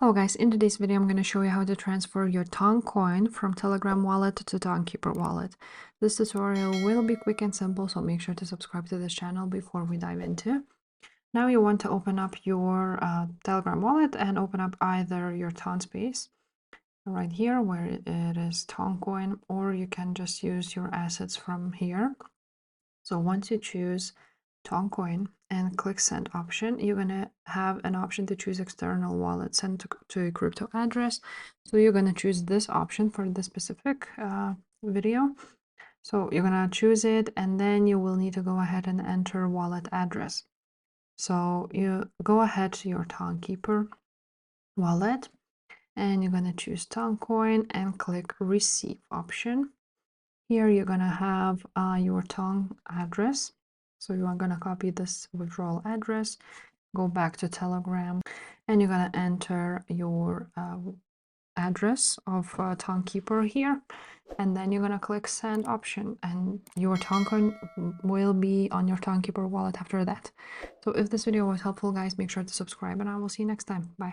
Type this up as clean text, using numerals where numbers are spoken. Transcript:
Hello guys, in today's video I'm going to show you how to transfer your Toncoin from Telegram wallet to Tonkeeper wallet. This tutorial will be quick and simple, so make sure to subscribe to this channel before we dive into. Now you want to open up your Telegram wallet and open up either your Ton space right here where it is Toncoin, or you can just use your assets from here. So once you choose Toncoin and click send option, you're gonna have an option to choose external wallet sent to a crypto address. So you're gonna choose this option for this specific video. So you're gonna choose it, and then you will need to go ahead and enter wallet address. So you go ahead to your Tonkeeper wallet, and you're gonna choose Toncoin and click receive option. Here you're gonna have your Tong address. So you are gonna copy this withdrawal address, go back to Telegram, and you're gonna enter your address of Tonkeeper here, and then you're gonna click send option, and your Toncoin will be on your Tonkeeper wallet after that. So if this video was helpful, guys, make sure to subscribe, and I will see you next time. Bye.